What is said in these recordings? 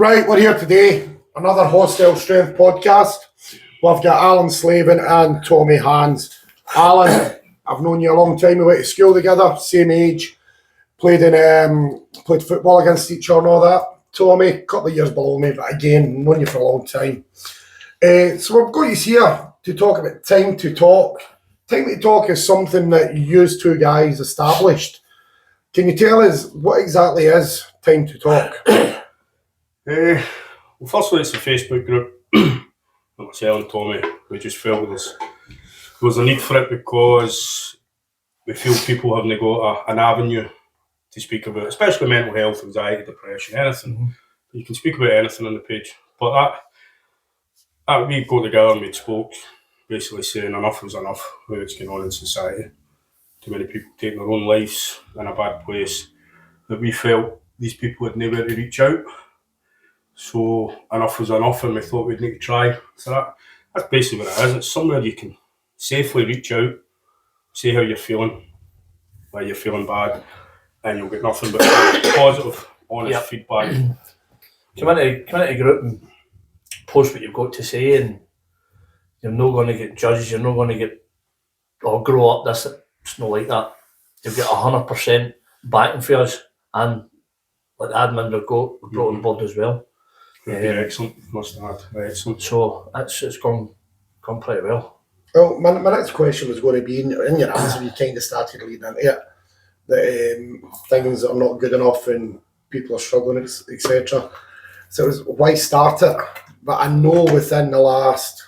Right, we're here today. Another Hostile Strength podcast. We've got Alan Slavin and Tommy Hands. Alan, I've known you a long time. We went to school together, same age. Played football against each other and all that. Tommy, a couple of years below me, but again, known you for a long time. So we've got you here to talk about time to talk. Time to talk is something that you two guys established. Can you tell us what exactly is time to talk? Well, firstly, it's a Facebook group. Myself and Tommy, we just felt there was a need for it because we feel people haven't got an avenue to speak about, especially mental health, anxiety, depression, anything. Mm-hmm. You can speak about anything on the page. But that we got together and we spoke, basically saying enough was enough with what's going on in society. Too many people taking their own lives in a bad place, that we felt these people had nowhere to reach out. So enough was enough, and we thought we'd need to try. So that's basically what it is. It's somewhere you can safely reach out, say how you're feeling, why you're feeling bad, and you'll get nothing but positive, honest feedback. Come into a group and post what you've got to say, and you're not going to get judged. You're not going to get grow up. It's not like that. You've got 100% backing for us, and like the admin we've brought on board as well. Excellent, must add. Excellent. So it's gone pretty well. Well, my next question was going to be, in your answer, you kind of started leading into it, that things are not good enough and people are struggling, etc. So it was, why start it? But I know within the last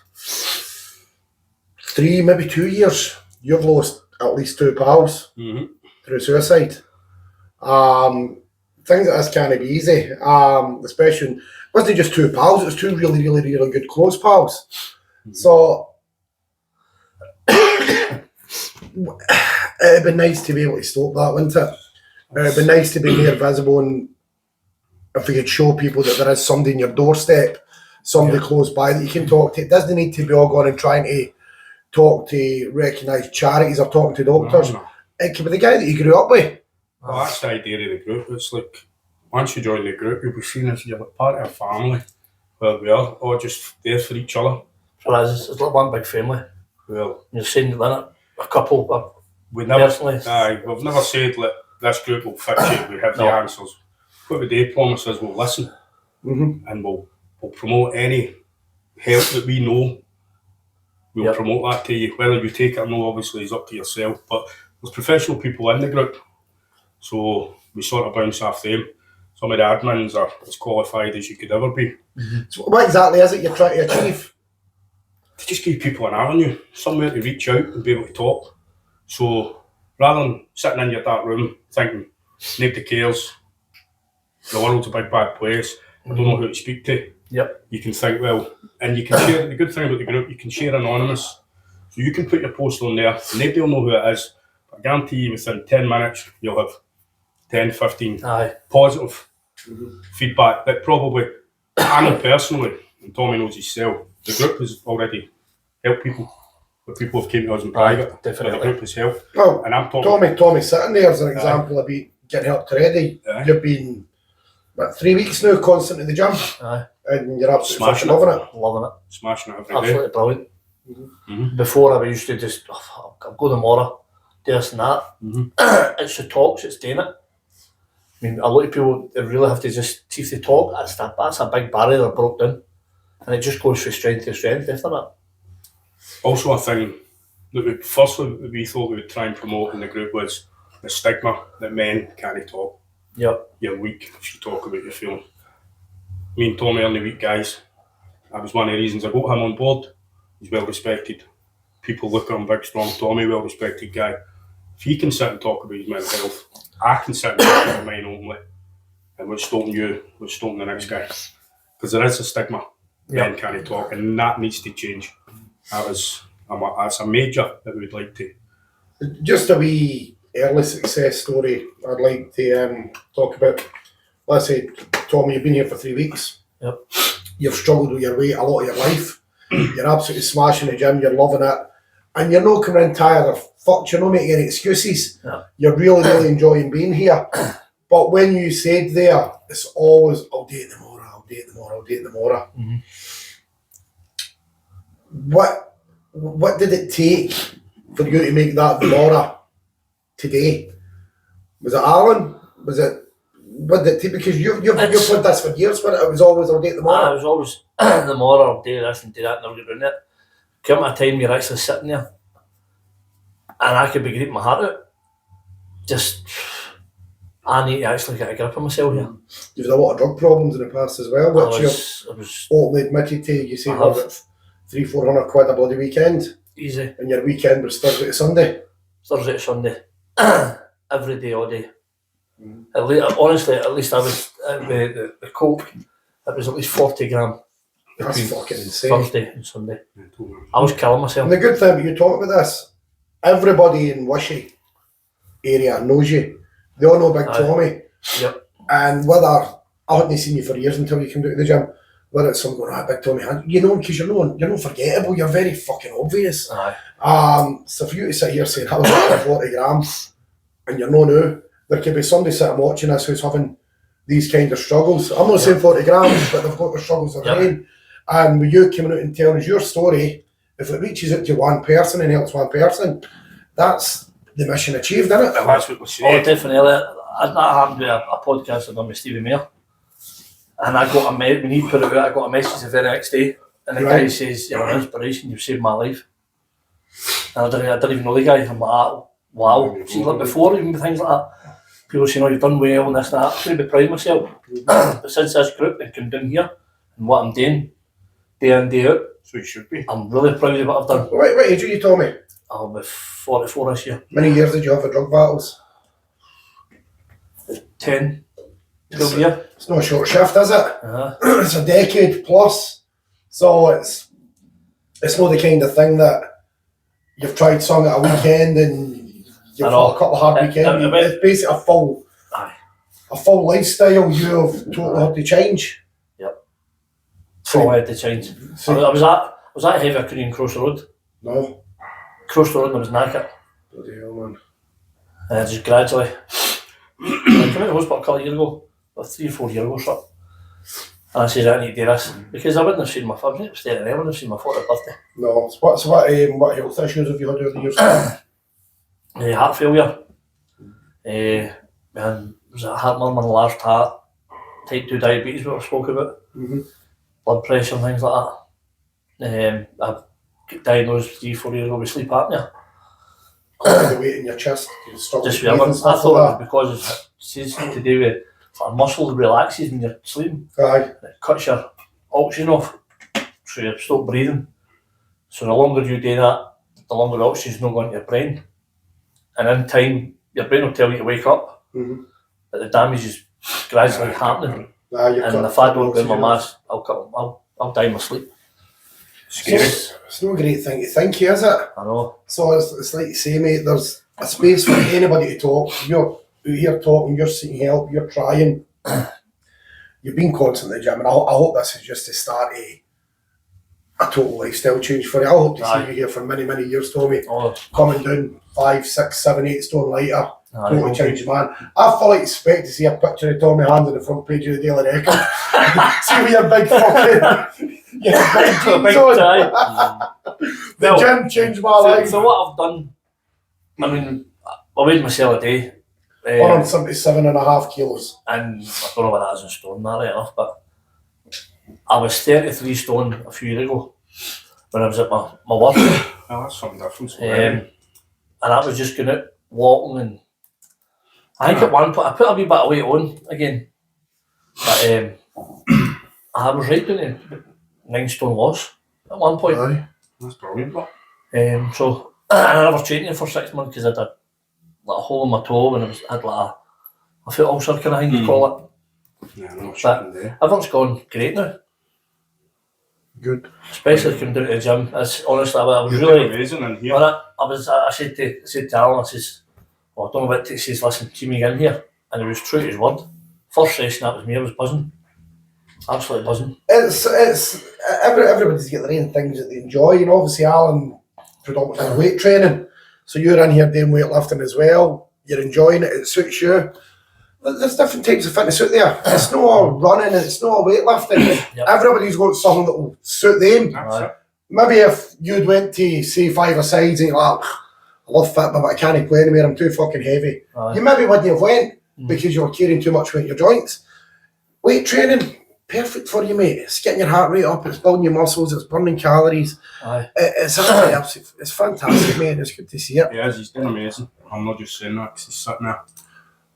3, maybe 2 years, you've lost at least 2 pals through suicide. Things like this can't be easy, especially when it wasn't just 2 pals, it was 2 really, really, really good close pals. So it'd be nice to be able to stop that, wouldn't it? It'd be nice to be more visible, and if we could show people that there is somebody in your doorstep, somebody close by that you can talk to. It doesn't need to be all going and trying to talk to recognised charities or talking to doctors. No. It could be the guy that you grew up with. Well, that's the idea of the group. It's like, once you join the group, you'll be seen as you're like part of a family, where we are, all just there for each other. For us, it's like one big family. Well, you're saying that a couple. We've never said like this group will fix you. We have the answers. What we do promise is we'll listen, and we'll promote any help that we know. We'll promote that to you. Whether you take it or not, obviously, is up to yourself. But there's professional people in the group, so we sort of bounce off them. Some of the admins are as qualified as you could ever be. So what exactly is it you're trying to achieve? To just give people an avenue, somewhere to reach out and be able to talk. So rather than sitting in your dark room thinking, nobody cares, the world's a big bad place, I don't know who to speak to. You can think, well, and you can share, the good thing about the group, you can share anonymous. So you can put your post on there, nobody will know who it is. I guarantee you within 10 minutes, you'll have 10, 15 positive feedback that probably, I know personally, and Tommy knows himself, the group has already helped people. But people have came to us in private. Definitely. The group has helped. Well, and I'm talking Tommy's sitting there as an example of getting helped already. You've been, 3 weeks now, constant in the gym. And you're absolutely loving it. Smashing it every day. Absolutely brilliant. Before I used to just, I'll go tomorrow, do this and that. It's the talks, it's doing it. I mean, a lot of people, they really have to just see if they talk. That's a big barrier they're broke down. And it just goes from strength to strength after that. Also, a thing that we thought we would try and promote in the group was the stigma that men can't talk. You're weak if you talk about your feeling. Me and Tommy are the weak guys. That was one of the reasons I got him on board. He's well respected. People look at him big, strong. Tommy, well respected guy. If he can sit and talk about his mental health, I can sit and talk about mine only. And what's stopping you, what's stopping the next guy? Because there is a stigma. Men can't talk, and that needs to change. That's a major that we'd like to. Just a wee early success story I'd like to talk about. Let's say, Tommy, you've been here for 3 weeks. You've struggled with your weight a lot of your life. You're absolutely smashing the gym, you're loving it. And you're not coming in tired or fucked, you're not making any excuses. You're really, really enjoying being here. But when you said there, it's always, I'll do it tomorrow. do it tomorrow, I'll do it tomorrow. Mm-hmm. What did it take for you to make that tomorrow today? Was it Alan? Was it? What did it take? Because you've played this for years, but it was always I'll do it tomorrow. I was always tomorrow, I'll do this and do that, and I'll get around it. Come a time you're actually sitting there, and I could be gripping my heart out. Just, I need to actually get a grip of myself here. You've had a lot of drug problems in the past as well, which you've openly admitted to. You say about 300-400 quid a bloody weekend. Easy. And your weekend was Thursday to Sunday. Thursday to Sunday. Every day, all day. Honestly, at least I was, the coke, it was at least 40 gram. That's fucking insane. Thursday and Sunday. I was killing myself. And the good thing about you talking about this, everybody in Wishy area knows you. They all know Big Tommy. Yep. And whether, I hadn't seen you for years until you came down to the gym, whether it's someone going, Big Tommy, you know, because you're not forgettable, you're very fucking obvious. Aye. So for you to sit here saying, I was 40 grams, and you're no new, there could be somebody sitting watching this who's having these kind of struggles. I'm not saying 40 grams, but they've got the struggles of their own. And with you coming out and telling us your story, if it reaches out to one person and helps one person, that's the mission achieved, isn't it? That's what we say. Oh, definitely. That happened with a podcast I done with Stevie Mayer. And I got when he put it out, I got a message the very next day. And the guy says, you're an inspiration, you've saved my life. And I didn't even know the guy. I'm like, wow. See, like before, even with things like that, people saying, you've done well and this and that. I couldn't be proud of myself. But since this group and come down here, and what I'm doing, day in, day out, so you should be. I'm really proud of what I've done. What age are you, Tommy? I'm with 44 this year. Many years did you have for drug battles? 10, 12 years. It's not a short shift, is it? It's a decade plus. So it's not the kind of thing that you've tried some at a weekend and you've had a couple of hard weekends. It's basically a full lifestyle you've totally had to change. Yep. So I had to change. I was that heavy I couldn't even cross the road. No. Crossed the road and I was knackered. Bloody hell, man. Just gradually. I came out of the hospital a couple of years ago, about 3 or 4 years ago or something. And I said, I need to do this. Because I wouldn't have seen my family, I wouldn't have seen my 40th birthday. No. So what health issues have you had over the years? Heart failure. And was a heart murmur, enlarged heart, type 2 diabetes, what I spoke about. Blood pressure and things like that. I got diagnosed 3 or 4 years ago with sleep apnea. The weight in your chest, you struggle Just with breathing and stuff I thought like it was because it's to do with our muscles relaxes when you're sleeping. that. It cuts your oxygen off, so you stop breathing. So the longer you do that, the longer the oxygen's not going to your brain. And in time, your brain will tell you to wake up, but the damage is gradually happening. And if I don't do my mask, I'll die in my sleep. Scary. It's not a great thing to think, is it? I know. So it's like you say, mate, there's a space for anybody to talk. You're out here talking, you're seeking help, you're trying. You've been constantly at the gym, and I hope this is just the start of a total lifestyle change for you. I hope to see you here for many, many years, Tommy. Coming down 5, 6, 7, 8 stone lighter. Totally changed, man. I fully expect to see a picture of Tommy Hand on the front page of the Daily Record. See with your big fucking big tie. The gym changed my life. So what I've done, I mean, I weighed myself a day. 177.5 kilos. And I don't know what that is in stone, that right enough, but I was 33 stone a few years ago when I was at my work. Oh, that's something different. And I was just going out walking, and I think at one point I put a wee bit of weight on again, but I was right down to 9 stone loss at one point. Aye. That's brilliant. So I never trained for 6 months because I had like a hole in my toe and I had like a foot ulcer kind of thing you call it. Yeah, no, but everything's gone great now. Good. Especially coming down to the gym. It's honestly, I was You're really amazing in here. I said to Alan, I says, I don't know what to say, listen, see me in here. And he was true to his word. First session that was me, I was buzzing. Absolutely buzzing. It's everybody's got their own things that they enjoy, and obviously Alan predominantly weight training. So you're in here doing weightlifting as well. You're enjoying it. It suits you. There's different types of fitness out there. It's not all running, it's not all weightlifting. Yep. Everybody's got something that will suit them. That's it. Maybe if you'd went to, say, 5-a-sides and you're like, I love fitness, but I can't play anymore, I'm too fucking heavy. Aye. You maybe wouldn't have went because you were carrying too much weight in your joints. Weight training, perfect for you, mate. It's getting your heart rate up, it's building your muscles, it's burning calories. Aye. It's absolutely, it's fantastic, mate. It's good to see it. He is, he's doing amazing. I'm not just saying that because he's sitting there.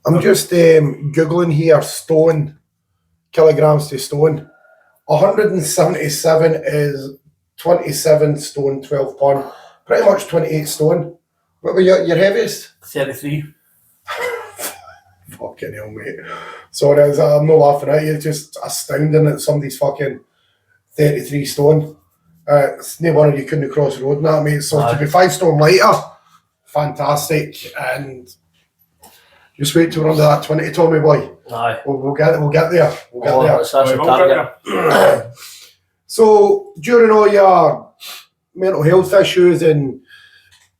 I'm just Googling here, stone, kilograms to stone. 177 is 27 stone, 12 pound. Pretty much 28 stone. What were your heaviest? 33. Fucking hell, mate. Sorry, I'm not laughing at you. It's just astounding that somebody's fucking 33 stone. It's no wonder you couldn't cross the road and that, mate. So to be 5 stone lighter, fantastic. And just wait till we're under that 20, Tommy boy. Aye. We'll get there. We'll get there. That's the We'll get target. So during all your mental health issues and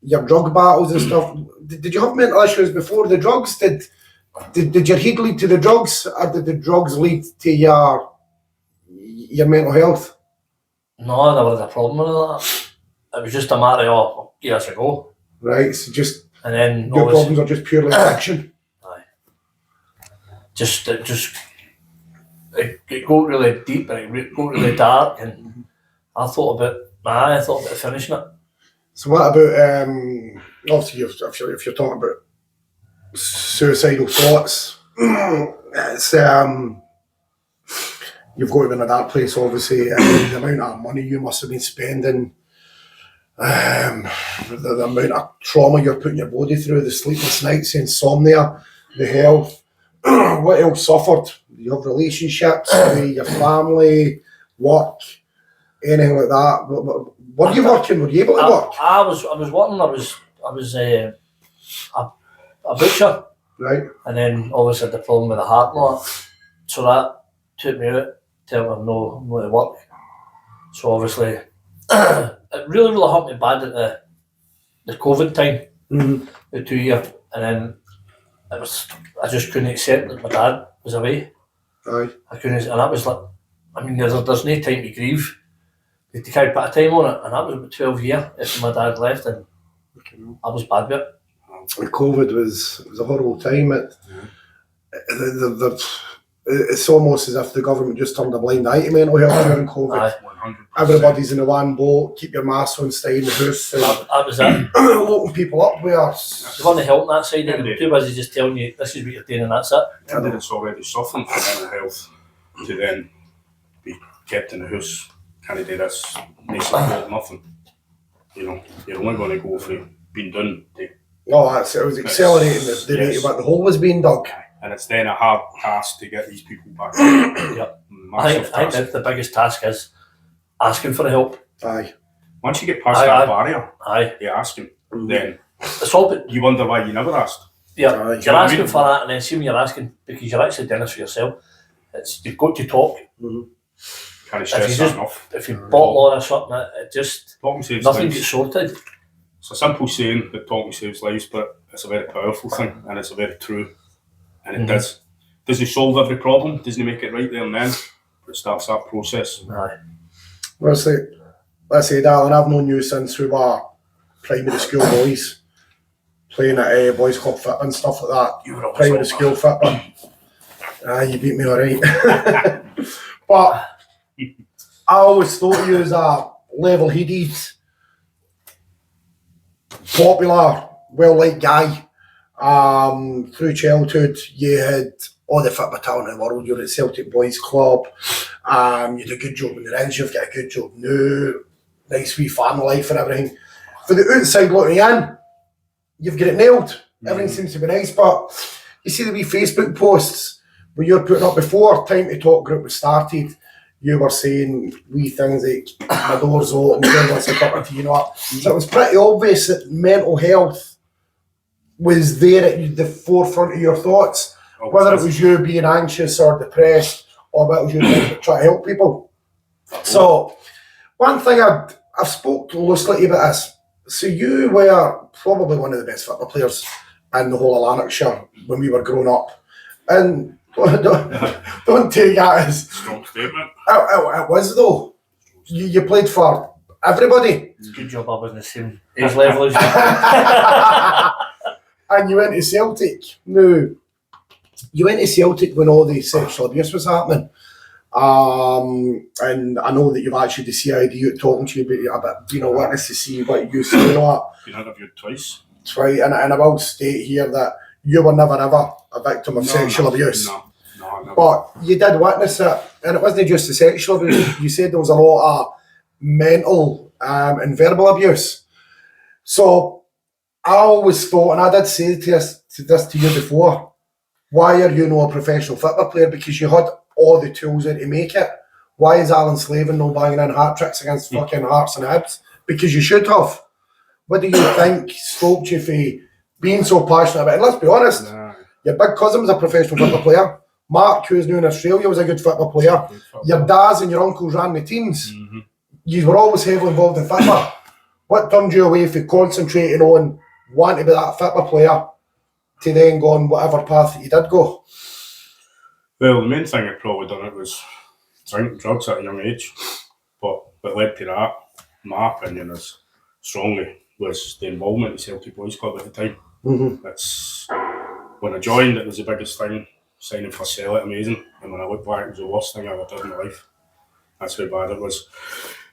your drug battles and stuff, did you have mental issues before the drugs? Did your head lead to the drugs, or did the drugs lead to your mental health? No, I never had a problem with that. It was just a matter of years ago. Right, so just And then your obviously, problems are just purely addiction. it got really deep and it got really dark, and I thought about finishing it. So what about obviously if you're talking about suicidal thoughts, it's you've got to be in a dark place, obviously, and the amount of money you must have been spending, the amount of trauma you're putting your body through, the sleepless nights, the insomnia, the health. What else suffered? You have relationships with your family, work, anything like that. Were you working? Were you able to work? I was working. I was a butcher, Right. and then obviously had the problem with the heart and all that. So that took me out, telling me I'm not to work. So obviously, it really hurt me bad at the COVID time, the 2 year, and then I just couldn't accept that my dad was away. Aye. I couldn't, and that was like, I mean, there's no time to grieve. You can't put a time on it, and that was about 12 years after my dad left, and I was bad with it. COVID was a horrible time. It's almost as if the government just turned a blind eye to mental health during COVID. Aye. 100%. Everybody's in the one boat, keep your mask on, stay in the house, and That was it. locking people up where They weren't helping that side, they were too busy just telling you this is what you're doing and that's it. Somebody that's already suffering from mental health to then be kept in the house, can't do this, no support, nothing. You know, you're only going to go for being done. it was accelerating the rate of what the hole was being dug. And it's then a hard task to get these people back. Yep. I Massive think task. that the biggest task is asking for the help. Aye. Once you get past Aye, that aye. barrier, Aye. you ask him, then It's all but you wonder why you never asked. yeah, Aye. you're asking for that, and then see when you're asking because you're actually doing this for yourself. You've got to talk. Can't If stress you that just enough. if you bottle all this up, it just Talking saves nothing lives. gets sorted. It's a simple saying that talking saves lives, but it's a very powerful thing, and it's a very true. And it does. Does it solve every problem? Doesn't it make it right there and then? But it starts that process. Aye. Let's say, darling, I've known you since we were primary school boys, playing at Boys Club Fit and stuff like that. You were always Primary all school fitting. You beat me alright. But I always thought you as a level-headed, popular, well-liked guy. Through childhood, you had all the football talent in the world. You're at Celtic Boys Club. You had a good job in the Reds. You've got a good job now. Nice wee family life and everything. For the outside looking in, you've got it nailed. Everything seems to be nice. But you see the wee Facebook posts where you're putting up before Time to Talk group was started. You were saying wee things like my door's open, who wants a cup of tea, you know. So it was pretty obvious that mental health was there at the forefront of your thoughts, whether it was you being anxious or depressed or whether it was you trying to help people. So one thing I've spoke loosely about this. So you were probably one of the best football players in the whole of Lanarkshire when we were growing up. And don't take that as... Strong statement. It was though. You played for everybody. It's a good job I wasn't the same age level as you. And you went to Celtic. Now, you went to Celtic when all the sexual abuse was happening. And I know that you've actually the CID out talking to you, but you know, witness to see what you say and all that. Been interviewed twice. That's right, and I will state here that you were never ever a victim of sexual abuse. No, never. But you did witness it, and it wasn't just the sexual abuse. You said there was a lot of mental and verbal abuse. So I always thought, and I did say this to you before, why are you not a professional football player? Because you had all the tools there to make it. Why is Alan Slavin not banging in hat tricks against fucking Hearts and Hibs? Because you should have. What do you think stopped you from being so passionate about it? And let's be honest, your big cousin was a professional football player. Mark, who's now in Australia, was a good football player. Your dads and your uncles ran the teams. Mm-hmm. You were always heavily involved in football. What turned you away from concentrating on wanting to be that football player to then go on whatever path that you did go? Well, the main thing I probably done it was drinking drugs at a young age. But what led to that, in my opinion, is strongly was the involvement in Celtic Boys Club at the time. Mm-hmm. It's when I joined, it was the biggest thing. Signing for Celtic, amazing. And when I look back, it was the worst thing I ever did in my life. That's how bad it was.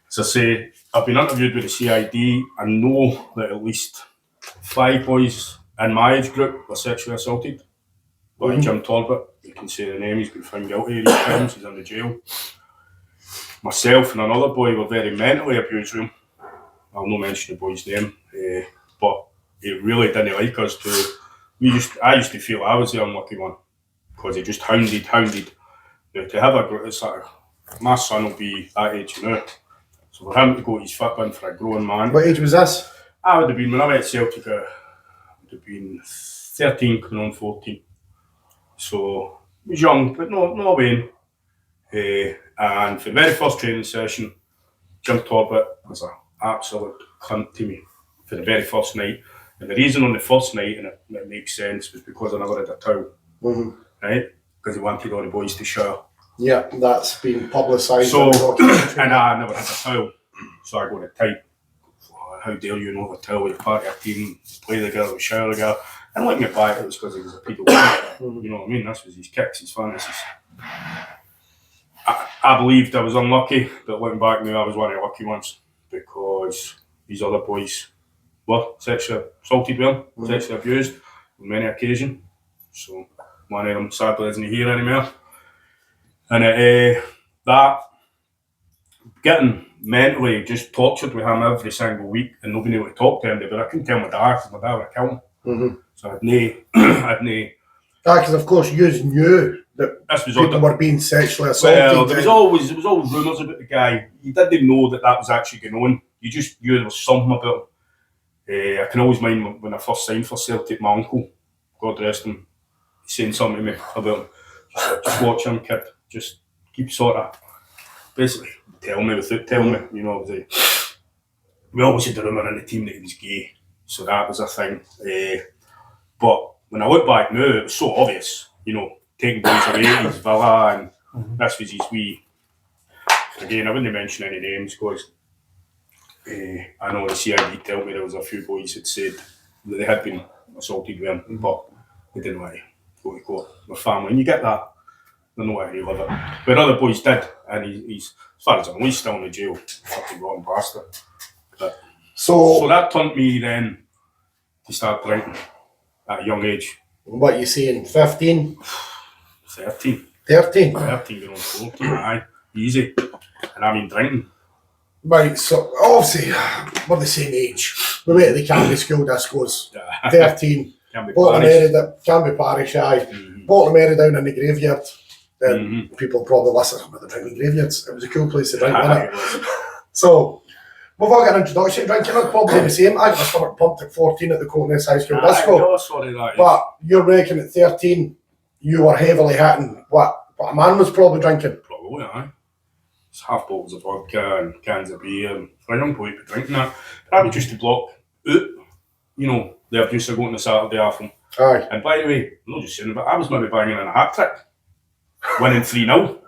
As I say, I've been interviewed with the CID. I know that at least 5 boys in my age group were sexually assaulted by Jim Torbett. You can say the name, he's been found guilty of these crimes, he's in the jail. Myself and another boy were very mentally abused with him. I'll not mention the boy's name, but he really didn't like us too. I used to feel I was the unlucky one because he just hounded. Now, to have it's like, my son will be that age now, so for him to go to his fit bin for a grown man. What age was this? I would have been, when I went to Celtic, I would have been 13 coming on 14. So I was young, but no Wayne. And for the very first training session, Jim Torbett was an absolute cunt to me for the very first night. And the reason on the first night, and it makes sense, was because I never had a towel, right? Because he wanted all the boys to shower. Yeah, that's been publicised. So, and I never had a towel, so I got a type. How dare you not have a towel? You're part of a team, play the girl, shower the girl. And looking back, it was because he was a pedo. You know what I mean? This was his kicks, his fantasies. I believed I was unlucky, but looking back now, I was one of the lucky ones because these other boys were sexually assaulted with him, sexually abused on many occasions. So one of them sadly isn't here anymore. And that getting mentally just tortured with him every single week and nobody able to talk to him, but I couldn't tell my dad because my dad would have killed him. So I'd nae. Because of course you knew that people were being sexually assaulted. Well, there was always rumours about the guy. You didn't know that was actually going on. You just knew there was something about him. I can always mind when I first signed for Celtic, my uncle, God rest him, saying something to me about him. Just watch him, kid. Just keep sort of basically tell me without telling me. You know, we always had the rumour in the team that he was gay, so that was a thing. But when I look back now, it was so obvious. You know, taking boys away to his villa, and this was his wee. Again, I wouldn't mention any names because I know the CID told me there was a few boys that said that they had been assaulted with him, but they didn't want to go to court with family. And you get that, they know how to live it. But other boys did, and he's, as far as I know, he's still in the jail. Fucking rotten bastard. But, so that turned me then to start drinking at a young age. What are you saying, 15? 13. 13? 13 going on 14, aye. Easy. And I mean drinking. Right, so obviously we're the same age. We went to the Canby School discos. 13. Canby Parish, aye. Bottom area down in the graveyard. Then people probably listen, I'm not drinking graveyards. It was a cool place to drink, wasn't it? So we've all got an introduction to drinking. It's probably the same. I got my stomach pumped at 14 at the Courtness High School disco. No, sorry, that but you're reckon at 13 you were heavily hitting what a man was probably drinking. Probably, aye. It's half bottles of vodka and cans of beer, and for a young boy to be drinking that, that'd be just to block out, you know, the abuse of going to Saturday off him. Aye. And by the way, I'm not just saying it, but I was maybe banging in a hat trick, winning 3-0.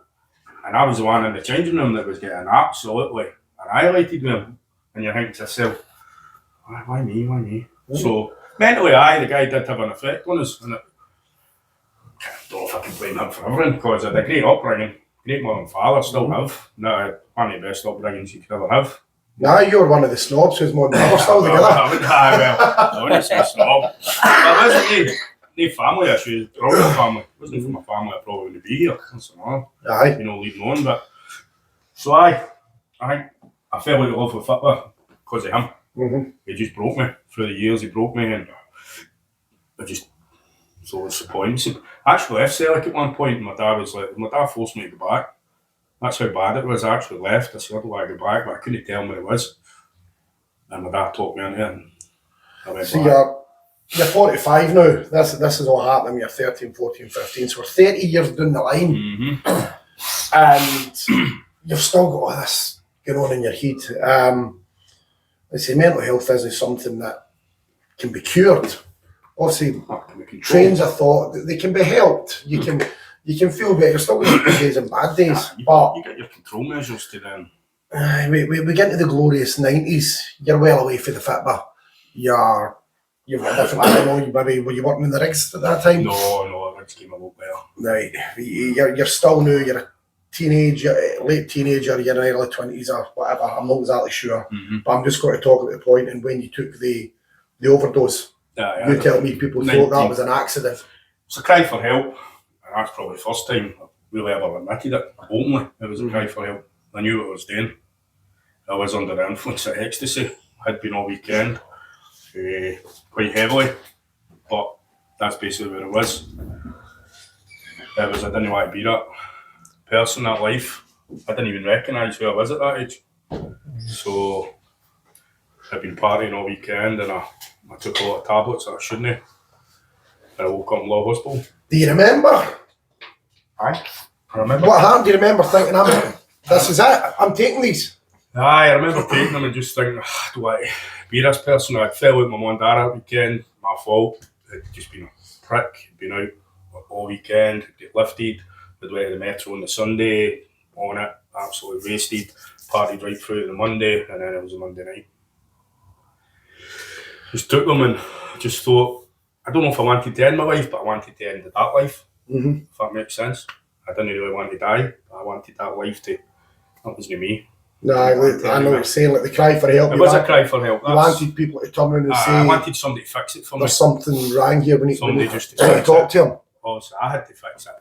And I was the one in the changing room that was getting absolutely annihilated with him. And you think to yourself, why me? Mm-hmm. So mentally, the guy did have an effect on us. And I don't know if I can blame him for everything, because I had a great upbringing, great mother and father, still have. No, one of the best upbringings you could ever have. Nah, you're one of the snobs whose mum and dad are still together. I wouldn't say snob. But wasn't no family issues, probably family. It wasn't for my family, I probably wouldn't be here. That's all. Aye. You know, leading on. But so I fell out of love with football because of him. Mm-hmm. He just broke me. Through the years, he broke me, and so what's the point? I actually left Celtic at one point, and my dad forced me to go back. That's how bad it was. I actually left. I said, I don't want to go back, but I couldn't tell him what it was. And my dad talked me into it, and I went back. You're 45 now. This is all happening when you're 13, 14, 15. So we're 30 years down the line. Mm-hmm. And you've still got all this going on in your head. I say mental health isn't something that can be cured. Obviously, trains of thought, they can be helped. You can feel better. You're still going to good days and bad days. You get your control measures to them. We get into the glorious 90s. You're well away from the football. You've got a different, I don't know, maybe were you working in the rigs at that time? No, the rigs came a lot better. Right. You're still new, you're a teenager, late teenager, you're in early 20s or whatever. I'm not exactly sure. Mm-hmm. But I'm just going to talk about the point and when you took the overdose. You tell me people 19. Thought that was an accident. It's a cry for help. And that's probably the first time I really ever admitted it openly. It was a cry for help. I knew what I was doing. I was under the influence of ecstasy. Had been all weekend, quite heavily, but that's basically what it was. I didn't want to be that person, that life. I didn't even recognise who I was at that age. So I'd been partying all weekend, and I took a lot of tablets that I shouldn't have. And I woke up in Law Hospital. Do you remember? I remember. What happened? Do you remember thinking, this is it, I'm taking these? I remember taking them and just thinking, do I be this person? I fell out with my mum and dad that weekend, my fault. I'd just been a prick, been out all weekend, get lifted, I'd went to the Metro on the Sunday, on it, absolutely wasted, partied right through to the Monday, and then it was a Monday night. Just took them and just thought, I don't know if I wanted to end my life, but I wanted to end that life, if that makes sense. I didn't really want to die, but I wanted that life to, that wasn't me. No, I know what you're saying, like the cry for help. It was a cry for help. You wanted people to turn around and say, I wanted somebody to fix it for me. There's something wrong here, we need just to talk to him. Also, I had to fix it.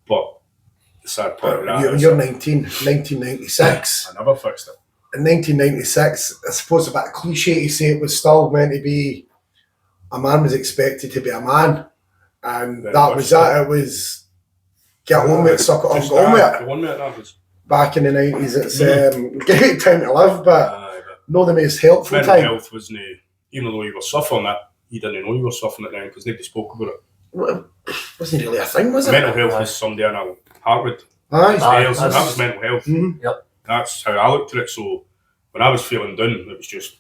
But the sad part of that you're 1996. I never fixed it. In 1996, I suppose it's a bit cliche to say it was still meant to be, a man was expected to be a man. And that was that. It was, get on with it, suck it up, go on with it. Go on with it, that was. Back in the 90s, it's a great time to live, but not the most helpful mental time. Mental health wasn't, even though you were suffering it, you didn't know you were suffering it then because nobody spoke about it. Well, wasn't really a thing, was it? Mental health was somebody in a Harvard. That was mental health. Mm-hmm. Yep. That's how I looked at it. So when I was feeling down, it was just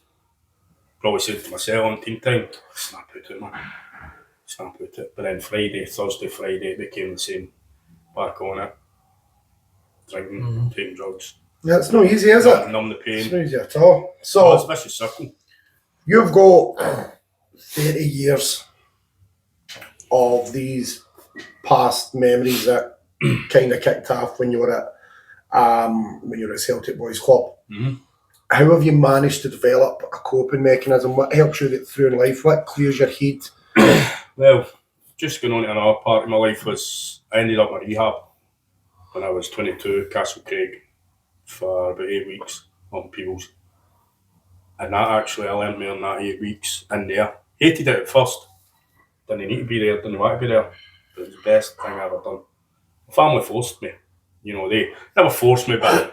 probably said to myself on team time, snap out it, man. Snap out it. But then Thursday, Friday, it became the same. Back on it. Drinking, taking drugs. Yeah, it's not easy, is it? Numb the pain. It's not easy at all. So, it's a vicious circle. You've got 30 years of these past memories that kind of kicked off when you were at Celtic Boys Club. Mm-hmm. How have you managed to develop a coping mechanism? What helps you get through in life? What clears your head? Well, just going on to another part of my life was I ended up in rehab when I was 22, Castle Craig, for about 8 weeks on Peebles. And that actually, I learned more in that 8 weeks in there. Hated it at first. Didn't need to be there, didn't want to be there. But it was the best thing I ever done. My family forced me. You know, they never forced me, but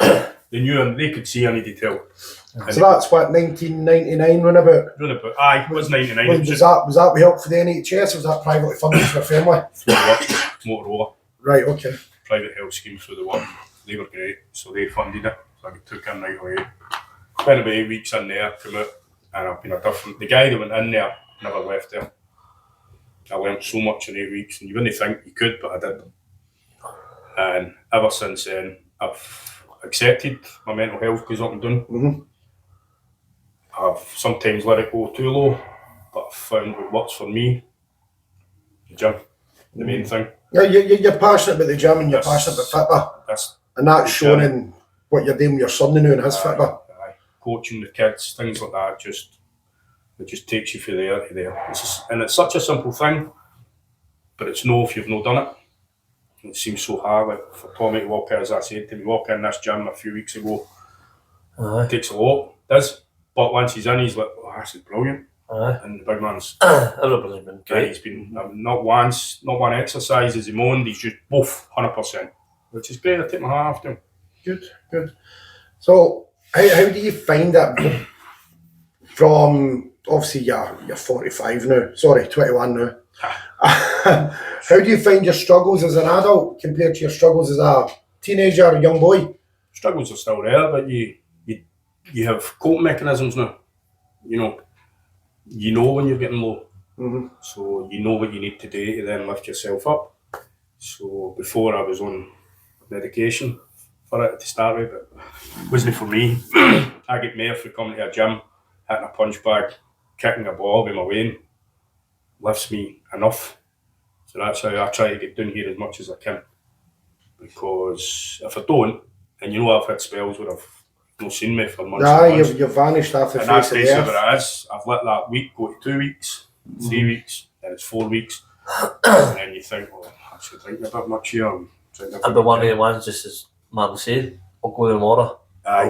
they knew and they could see I needed help. And so that's what, 1999 run about? Aye, it was 99. Was that with help for the NHS or was that privately funded for your family? Through the work, Motorola. Right, okay. Private health scheme through the work. They were great, so they funded it. So I took in right away. Spent about 8 weeks in there, come out, and I've been the guy that went in there never left there. I learned so much in 8 weeks, and you wouldn't think you could, but I did. And ever since then, I've accepted my mental health goes up and down. Mm-hmm. I've sometimes let it go too low, but I've found what works for me, the gym, the main thing. Yeah, you're passionate about the gym and you're passionate about Fitba. And that's shown in what you're doing with your son now and his Fitba. Coaching the kids, things like that, it just takes you from there to there. And it's such a simple thing, but it's no if you've not done it. It seems so hard, like for Tommy to walk in, as I said to him, walk in this gym a few weeks ago. It takes a lot, it does. But once he's in, he's like, oh, this is brilliant. And the big man's, everybody's been great. He's been not one exercise is he moaned, he's just both 100%, which is great. I take my hat off to him. Good. So, how do you find it from, obviously you're 45 now, sorry, 21 now. How do you find your struggles as an adult compared to your struggles as a teenager or young boy? Struggles are still there, but you have coping mechanisms now. You know when you're getting low. Mm-hmm. So you know what you need to do to then lift yourself up. So before I was on medication for it to start with, but it wasn't for me. I get more for coming to a gym, hitting a punch bag, kicking a ball with my weight, lifts me enough. So that's how I try to get down here as much as I can. Because if I don't, and I've had spells where I've not seen me for months and months. You've vanished off the face of the earth. And that's where it is. I've let that week go to 2 weeks, 3 weeks, then it's 4 weeks. And then you think, well, I should drink a bit much here. I'd be one of the ones, just as Martin said, I'll go tomorrow. Aye.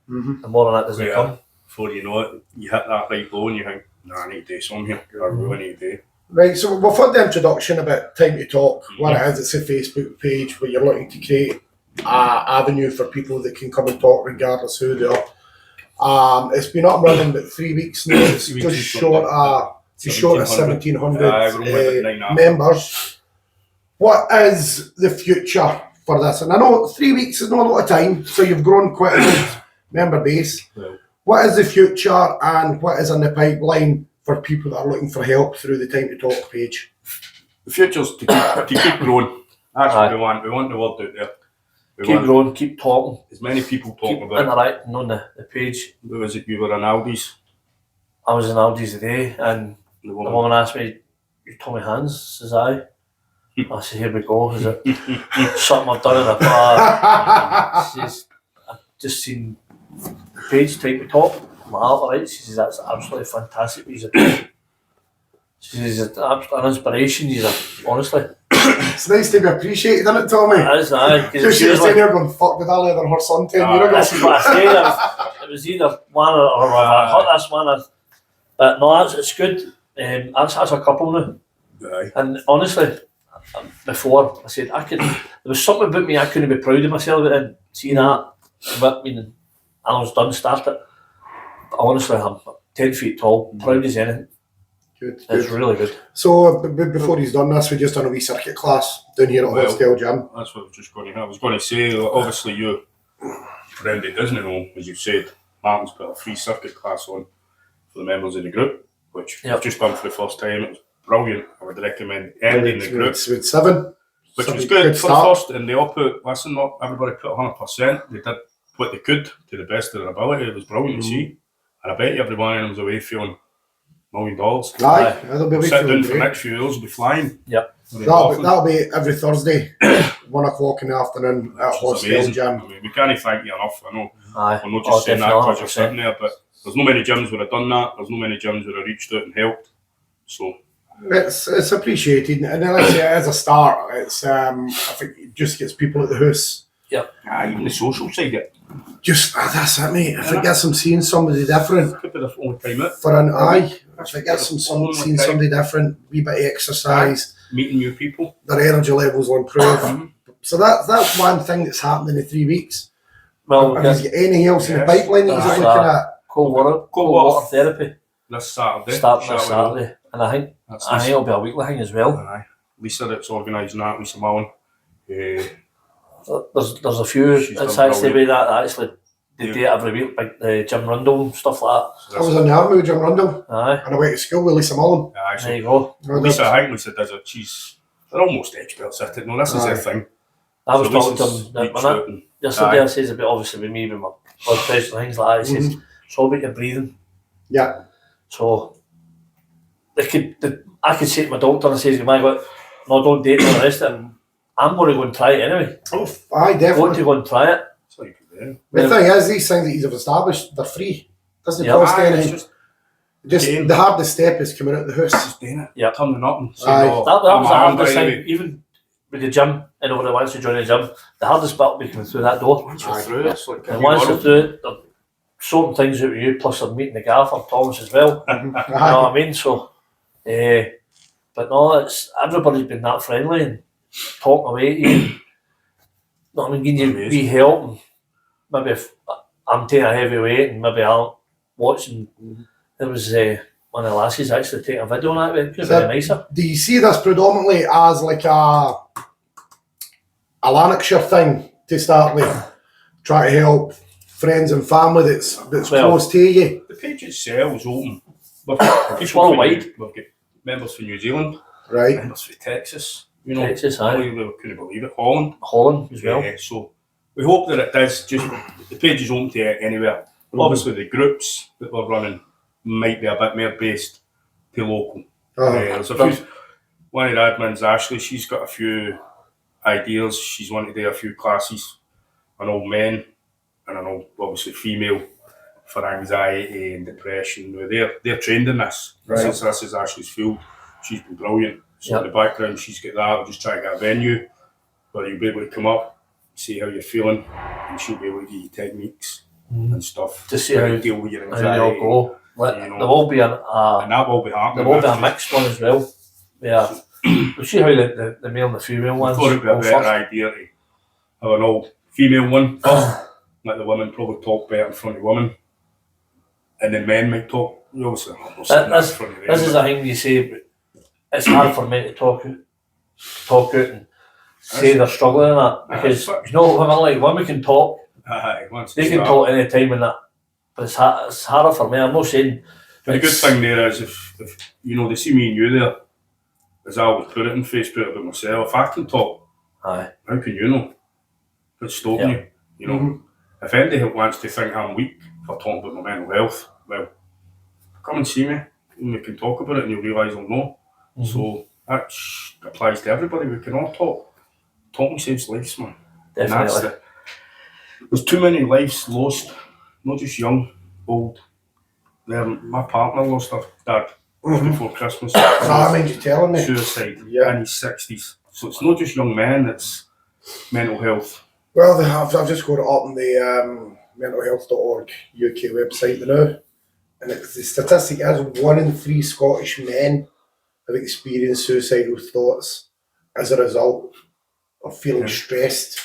The more that doesn't come. Before you know it, you hit that right low and you think, I need to do something here. I really need to do. Right, so we've had the introduction about Time to Talk, what it is. It's a Facebook page where you're looking to create an avenue for people that can come and talk regardless who they are. It's been up and running about 3 weeks now. It's just short of 1,700 members. What is the future for this? And I know 3 weeks is not a lot of time, so you've grown quite a good member base. Well, what is the future and what is in the pipeline for people that are looking for help through the Time to Talk page? The future's to keep growing. That's what we want. We want the word out there. Keep growing, keep talking. As many people talking keep about interacting on the page. Who was it? You were in Aldi's? I was in Aldi's today and the woman asked me, "You're Tommy Hands?" Says I. I said, "Here we go. Is it something I've done in the past?" She says, "I've just seen the page, Time to Talk." I'm like, "Alright." She says, "That's absolutely fantastic." She says, "It's an inspiration." Honestly. It's nice to be appreciated, isn't it, Tommy? It is, aye. Just you're sitting here going, fuck, did I leather horse on 10 years ago? This is what I say. It was either one or I hot this one. But no, it's good. That's a couple now. Aye. And honestly, before I said there was something about me I couldn't be proud of myself, but then seeing that, I was done, started. Honestly, I'm 10 feet tall, proud as anything. Good. It's really good. So before he's done this, we just done a wee circuit class down here at Hostel Gym. That's what I was just going to. I was going to say, obviously, you, for anybody who doesn't know, as you've said, Martin's put a free circuit class on for the members of the group, which I've just done for the first time. It was brilliant. I would recommend ending the group. With 7. Which was good for the first, and they all put, listen, not everybody put 100%. They did what they could to the best of their ability. It was brilliant to see. And I bet you every one of them was away feeling $1 million. Aye, that'll be sit down for the next few years, we'll be flying. Yep. That'll be every Thursday, 1 o'clock in the afternoon at Hostel Gym. I mean, we can't thank you enough. I know. Aye. I'm not just saying that because you're sitting there, but there's no many gyms where I've done that. There's no many gyms where I reached out and helped. So it's appreciated, and like I say, as a start, it's I think it just gets people at the house. Yep. Even the social side, Just that's it, mate. If it gets them seeing somebody different, could be the only time out. For an eye, if it gets them seeing somebody different, wee bit of exercise, meeting new people, their energy levels will improve. So that's one thing that's happened in the 3 weeks. Well, have you got anything else in the pipeline that you're looking at? Cold water therapy. This Saturday. Starting this Saturday, and I think it'll be a weekly thing as well. Aye. Lisa that's organising that, Lisa Mullen. There's a few. It's actually the way that actually they do it every week, like the Jim Rundle and stuff like that. I was in the army with Jim Rundle, Aye, and I went to school with Lisa Mullen. Aye, there you go. I think Lisa does it. They're almost experts at it. No, this is their thing. I was So talking to Lisa's him that reached when out and- yesterday. Aye. I says about obviously with me with my blood pressure and things like that. He says it's all about your breathing. Yeah. So I could say to my doctor and say, "My God, no, don't date and the rest of it." I'm going to go and try it anyway. Oh, aye, I'm going definitely. to go and try it. It's like, yeah. The thing is, these things that you've established, they're free. Doesn't Yeah. cost Aye, it's anything. just Just game. the hardest step is coming out the house. just doing it. Yeah. Turning up and Aye. saying, oh, That was the I'm hardest by the thing, way. even with the gym. Anybody wants to join the gym, the hardest bit will be coming through that door. Once you're Aye. through, it's like And once you're through it, they're sorting things out with you, plus they're meeting the gaffer, Thomas, as well. You know what I mean? So, but no, it's everybody's been that friendly and talking away to you. You know what I mean? Giving you Amazing. wee help. And maybe if I'm taking a heavy weight and maybe I'm watching, there was one of the lasses actually taking a video on it. It could So- be nicer. Do you see this predominantly as like a Lanarkshire thing to start with? Try to help friends and family that's Well- close to you. The page itself is open. We've got It's people from worldwide. We've got members from New Zealand, Right. members from Texas. You know, Texas, aye. we couldn't believe it. Holland. Holland as well. Yeah, so we hope that it does. Just the page is open to anywhere. Obviously, the groups that we're running might be a bit more based to local. There's a few. One of the admins, Ashley, she's got a few ideas. She's wanted to do a few classes on all men, and I know obviously female for anxiety and depression. Now, they're trained in this. Right. Since this is Ashley's field, she's been brilliant. So Yep. in the background, she's got that. We'll just try to get a venue where you'll be able to come up, see how you're feeling, and she'll be able to give you techniques and stuff To see how to deal with your How they all anxiety. go. you know. There will be And that will be happening. there will be a That's mixed one as well. Yeah. We'll see how the male and the female ones thought it'd be a go better first. idea to have an all female one first. Let the women probably talk better in front of women, and then men might talk. Obviously, I'm not saying that in front of them, This is the thing you say. It's hard for men to talk out and say they're struggling in that because you know women like women can talk. aye, once They it's can that. talk any time and that, but it's harder for me. I'm not saying. But the good it's- thing there is if you know they see me and you there, as I always put it in Facebook about myself. If I can talk, Aye. how can you know? It's stopping Yeah. you. You know, if anybody wants to think I'm weak for talking about my mental health, well, come and see me and we can talk about it and you'll realise I'll know. So that applies to everybody. We can all talk. Talking saves lives, man. And that's Definitely. there's too many lives lost, not just young, old. My partner lost her dad just before Christmas. I mean, you're telling me. Suicide Yeah. in his 60s. So it's not just young men, it's mental health. Well, I've just got it up on the mentalhealth.org UK website now, and the statistic is 1 in 3 Scottish men have experienced suicidal thoughts as a result of feeling stressed.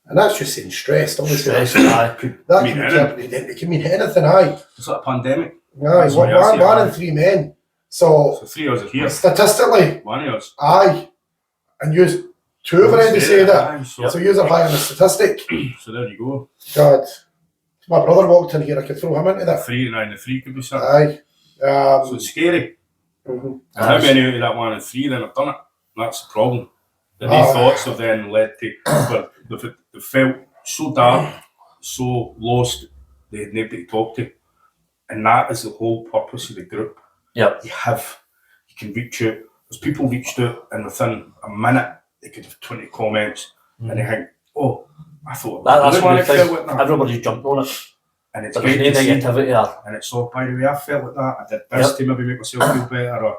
And that's just saying stressed, obviously. Stress, aye. That mean can anything. it can mean anything, aye. It's like a pandemic. Aye, That's what I see, one aye. in 3 men. So, So 3 of us are here, statistically, 1 of us. aye. And you 2 have already said it. Aye, So you are high on the statistic. So there you go. God. If my brother walked in here, I could throw him into that. 3 and 3 could be something. Aye. So it's scary. Mhm. And how many out of that 1 in 3 then have done it? That's the problem. That Aye. these thoughts have then led to, well, they've felt so dark, so lost, they had nobody to talk to. And that is the whole purpose of the group. Yep. You can reach out. There's people reached out and within a minute they could have 20 comments and they think, oh, I thought That's I one really of the felt things. like that. Everybody's jumped on it. And it's There's great no to see. negativity there. And it's all, by the way, I felt like that. I did this Yep. to maybe make myself feel better, or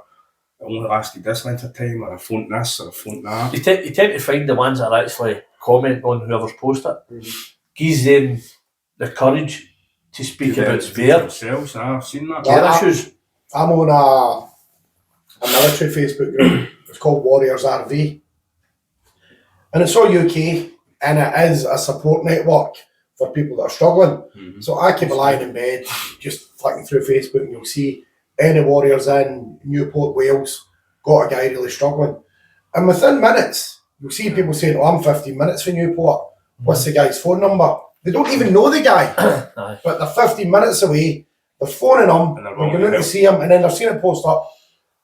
it only lasted this length of time, or I phoned this, or I phoned that. You tend to find the ones that actually comment on whoever's posted. Gives them the courage to speak about their themselves. I've seen that. Yeah. issues. I'm on a military Facebook group. It's called Warriors RV. And it's all UK, and it is a support network for people that are struggling. So I keep lying in bed, just flicking through Facebook, and you'll see any Warriors in Newport, Wales, got a guy really struggling. And within minutes, you'll see people saying, oh, I'm 15 minutes from Newport. What's the guy's phone number? They don't even know the guy, Aye. but they're 15 minutes away. They're phoning him. And they're We're willing going to to help. see him, and then they've seen it post up.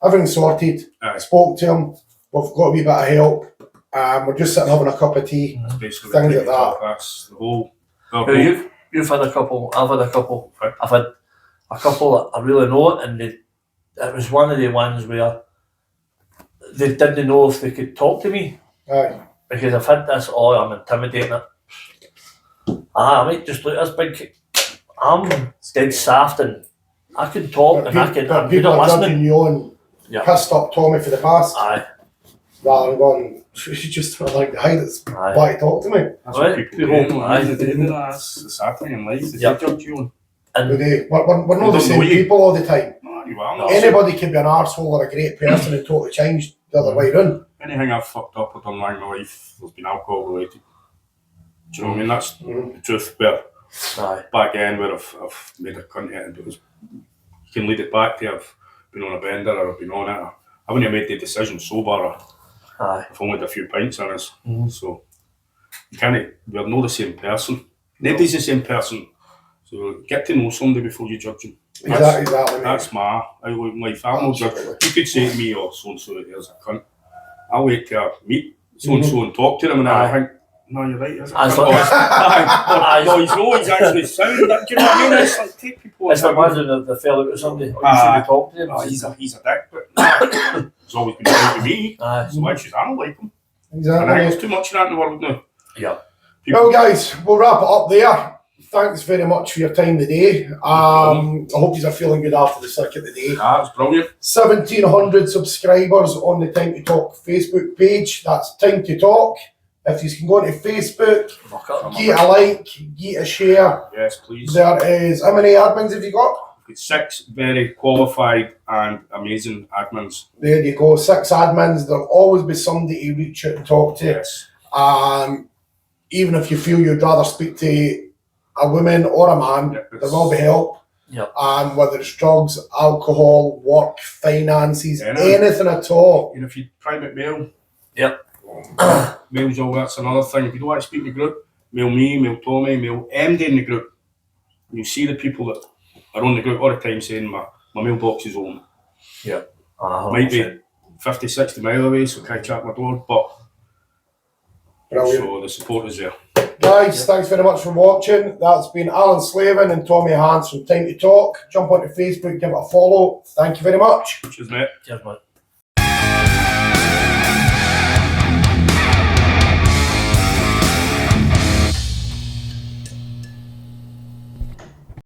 Everything's sorted. Aye. Spoke to him. We've got a wee bit of help. We're just sitting having a cup of tea. That's basically Things the like that. That's the whole. Yeah, you've had a couple. I've had a couple. Right. I've had a couple that I really know, and it was one of the ones where they didn't know if they could talk to me Aye. because I've had this. Oh, I'm intimidating it. I might just look at this big. I'm dead soft and I can talk But and I can. but I'm good people at are listening. judging you on Yeah. pissed up Tommy for the past, Aye, rather than going, she's just like the height that's aye. why to talk to me. That's Right, what people people- do. aye. They do that. That's the sad thing in life. They Yep. judge you on. And We're not the don't same know you. people all the time. No, you are. No. Anybody can be an arsehole or a great person and totally change the other way round. Anything I've fucked up or done wrong in my life has been alcohol related. Do you know what I mean? That's the truth. Where aye, back then, where I've made a cunt out of it, because you can lead it back to I've been on a bender or I've been on it. I wouldn't have made the decision sober. aye. I've only had a few pints in us. Mhm. So you can't. We're not the same person. Nobody's the same person. So get to know somebody before you judge them. Exactly, mate. That's my outlook in life. I'm not judging. Absolutely. You could say to me, "Oh, so and so is a cunt." I'll wait till I meet so and so and talk to them, and I think, "No, you're right. He's a Aye, cunt." so- Aye, no, he's no, he's actually sound. Do you know what I mean? It's like take people. It's the as one they- that they fell out with somebody. Or you Aye. should be talking to him. Oh, he's a dick, but he's always been good to me. Aye. So why should I not like him? And I Exactly. think there's too much of that in the world now. Yeah. Well, guys, we'll wrap it up there. Thanks very much for your time today. I hope you are feeling good after the circuit today. That's brilliant. 1,700 subscribers on the Time to Talk Facebook page. That's Time to Talk. If you can go onto Facebook, Fuck up. give it a like, give it a share. Yes, please. There is, how many admins have you got? We've got 6 very qualified and amazing admins. There you go, 6 admins. There'll always be somebody to reach out and talk to. Yes. Even if you feel you'd rather speak to a woman or a man, Yeah, there will be help. Yep. Whether it's drugs, alcohol, work, finances, Anything. anything at all. You know, if you private mail, Yep. mail's all that's another thing. If you don't want to speak to the group, mail me, mail Tommy, mail MD in the group. You see the people that are on the group all the time saying my mailbox is open. Yep. Might be 50, 60 mile away, so can't chat my door, but Brilliant. so the support is there. Guys, thanks very much for watching. That's been Alan Slavin and Tommy Hans from Time to Talk. Jump onto Facebook, give it a follow. Thank you very much. Cheers, mate. Cheers, mate.